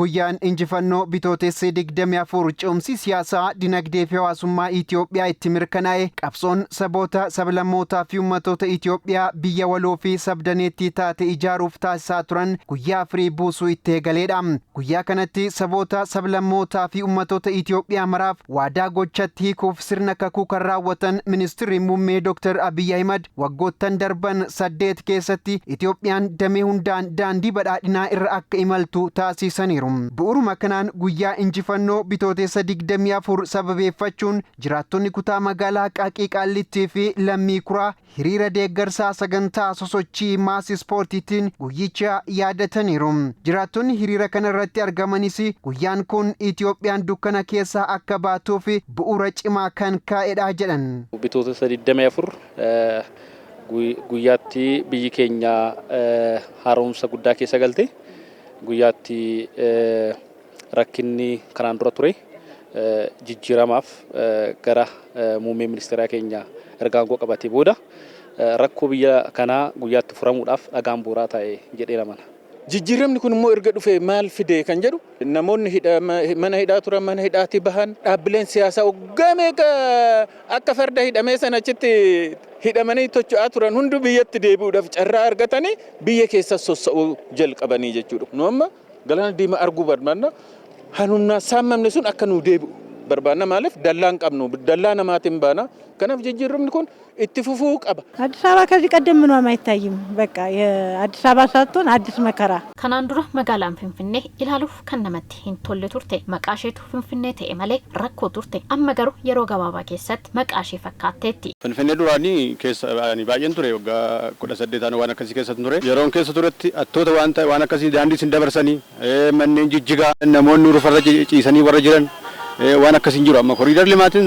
guyyaan injifannoo bitootessa 24 cimsii siyaasaa dinagdee fi hawaasummaa Itoophiyaa itti mirkanaa'e qabsoon saboota sablammootaa fi uummattoota Itoophiyaa biyya waloo fi sabdaneettii taate ijaaruuf taasisaa turan guyyaa firii buusuu itti eegaleedha. Guyyaa kanatti saboota sablammootaa fi uummattoota Itoophiyaa maraaf waadaa gochatti hiikuuf sirna kakuu kan raawwatan ministeerri muummee Dr. Abiy Ahmed waggoottan darban 8 keessatti Itoophiyaan damee hundaan daandii badhaadhinaa irra akka imaltu taasisaniiru. Bu'uuruma kanaan guyyaa injifannoo bitootessa 24 sababeeffachuun jiraattonni kutaa magaalaa Qaaqii Qaallittii fi Lammii Kuraa hiriira deeggarsaa sagantaa sosochii maas ispoortiitiin guyyicha yaadataniiru. Jiraattonni hiriira kana irratti argamanis guyyaan kun Itoophiyaan dukkana keessaa akka baatuuf bu'uura cimaa kan kaa'edha jedhan. Bitootessa 24 guyyaatti biyyi keenya haaromsa guddaa keessa galte. Guyyaatti rakkinni kanaan dura ture jijjiiramaaf gara muummee ministeeraa keenya ergaangoo qabatee booda rakkoo biyya kanaa guyyaatti furamuudhaaf dhagaan bu'uuraa ta'e jedhee amana. Jijjiiramni kun immoo erga dhufe maal fide kan jedhu namoonni mana hidhaa turan mana hidhaatti bahan dhaabbileen siyaasaa waggaa meeqa akka farda hidhamee sana achitti hidhamanii tocho'aa turan hundu biyyatti deebi'uudhaaf carraa argatanii biyya keessa sossa'uu jalqabanii jechuudha. Nu amma galaana diimaa arguu barbaanna hanumnaa saamamne sun akka nu deebi'u barbaanna maaliif dallaan qabnu dallaa namaatiin baana kanaaf jijjiiramni kun itti fufuu qaba. አዲስ አበባ ከዚህ ቀደም ምንም አይታይም። በቃ የአዲስ አበባ ሳትሆን አዲስ መከራ ከናን ዱራ መጋላን ፍንፍኔ ኢላሉፍ ከነመት ሂንቶሌ ቱርቴ መቃሼቱ ፍንፍኔ ተኤ መሌ ረኮ ቱርቴ አመገሩ የሮ ገባባ ኬሰት መቃሼ ፈካቴቲ ፍንፍኔ ዱራኒ ኬስ አኒ ባየን ቱሬ ወጋ ቆዳ ሰደታን ዋና ከሲ ኬሰት ቱሬ የሮን ኬሰ ቱረቲ አቶተ ዋና ከሲ ዳንዲ ሲንደበርሰኒ መኔን ጅጅጋ ነሞን ኑሩ ፈረጅ ጪሰኒ ወረጅረን ዋና ከሲ እንጅሩ አማ ኮሪደር ልማትን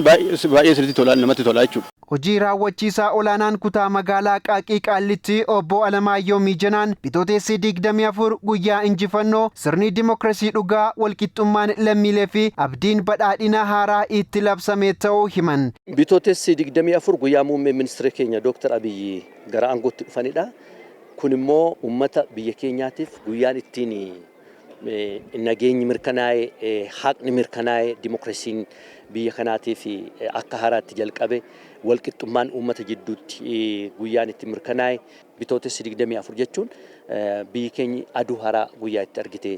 ባየ ስልቲ ቶላን ነመት ቶላችሁ hojii raawwachiisaa olaanaan kutaa magaalaa Qaaqii Qaallittii obbo Alamaayyoo Miijanaan bitootessa 24 guyyaa injifannoo sirni dimookiraasii dhugaa walqixxummaan lammiilee fi abdiin badhaadhina haaraa itti labsame ta'uu himan. Bitootessa 24 guyyaa muummee ministeera keenya Dr. Abiy gara aangootti dhufanidha. Kun immoo uummata biyya keenyaatiif guyyaan ittiin nageenyi mirkanaa'ee haqni mirkanaa'ee dimookiraasiin biyya kanaatiif akka haaraatti jalqabe walqixxummaan uummata jidduutti guyyaan itti mirkanaa'e bitootessa 24 jechuun biyyi keenya aduu haaraa guyyaa itti argite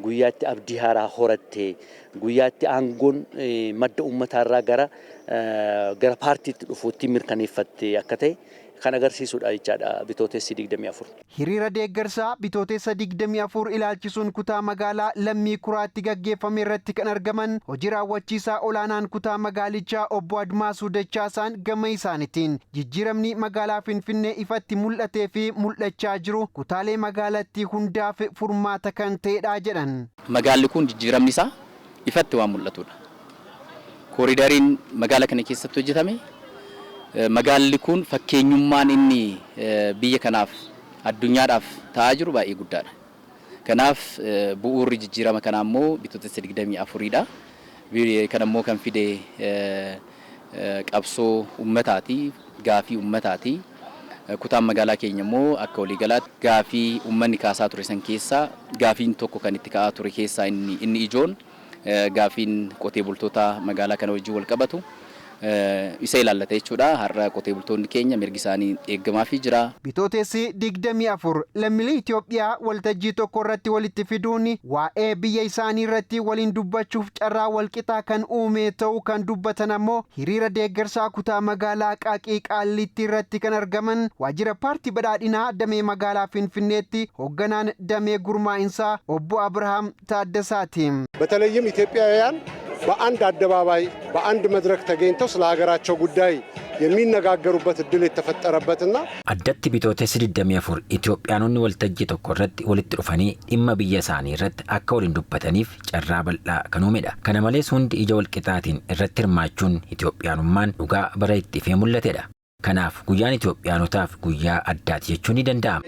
guyyaa itti abdii haaraa horatte guyyaa itti aangoon madda uummataarraa gara paartiitti dhufuutti mirkaneeffatte akka ta'e kan agarsiisudha jechaadha bitootessa 24. Hiriira deeggarsaa bitootessa 24 ilaalchisuun kutaa magaalaa Lammii Kuraatti gaggeeffame irratti kan argaman hojii raawwachiisaa olaanaan kutaa magaalichaa obbo Admaasuu Dachaasaan gama isaaniitiin jijjiiramni magaalaa Finfinnee ifatti mul'atee fi mul'achaa jiru kutaalee magaalattii hundaaf furmaata kan ta'edha jedhan. Magaalli kun jijjiiramni isaa ifatti waan mul'atudha. Kooriidariin magaalaa kana keessatti hojjetame magaalli kun fakkeenyummaan inni biyya kanaaf addunyaadhaaf ta'aa jiru baay'ee guddaadha. Kanaaf bu'uurri jijjiirama kanaa immoo bitootessa 24dha. Kana immoo kan fide qabsoo uummataati, gaafii uummataati. Kutaan magaalaa keenya immoo akka waliigalaatti gaafii uummanni kaasaa ture san keessaa gaafiin tokko kan itti ka'aa ture keessaa inni ijoon gaafiin qotee bultoota magaalaa kana wajjin wal qabatu. Isa ilaallata jechuudha. Har'a qotee bultoonni keenya mirgi isaanii eeggamaafii jira. Bitootessi 24 lammiilee Itoophiyaa waltajjii tokko irratti walitti fiduun waa'ee biyya isaanii irratti waliin dubbachuuf carraa walqixaa kan uume ta'uu kan dubbatan ammoo hiriira deeggarsaa kutaa magaalaa Qaaqii Qaallittii irratti kan argaman waajjira paartii badhaadhinaa damee magaalaa Finfinneetti hoogganaan damee gurmaa'insaa obbo Abrahaam Taaddasaati. በተለይም ኢትዮጵያውያን በአንድ አደባባይ በአንድ መድረክ ተገኝተው ስለ ሀገራቸው ጉዳይ የሚነጋገሩበት እድል የተፈጠረበትና አዳት ቢቶotessa 24 ኢትዮጵያኖኒ ወልተጂ ተቆረጥ ወልት ሩፋኒ ኢማ ቢያሳኒ ረት አካውልን ዱበተኒፍ ጨራ በላ ከኖሜዳ ከነመሌስ ሁንድ ኢጀ ወልቂጣቲን ረትርማቹን ኢትዮጵያኑማን ዱጋ በረይት ፈሙለቴዳ ከናፍ ጉያን ኢትዮጵያኖታፍ ጉያ አዳት የቹኒ ደንዳም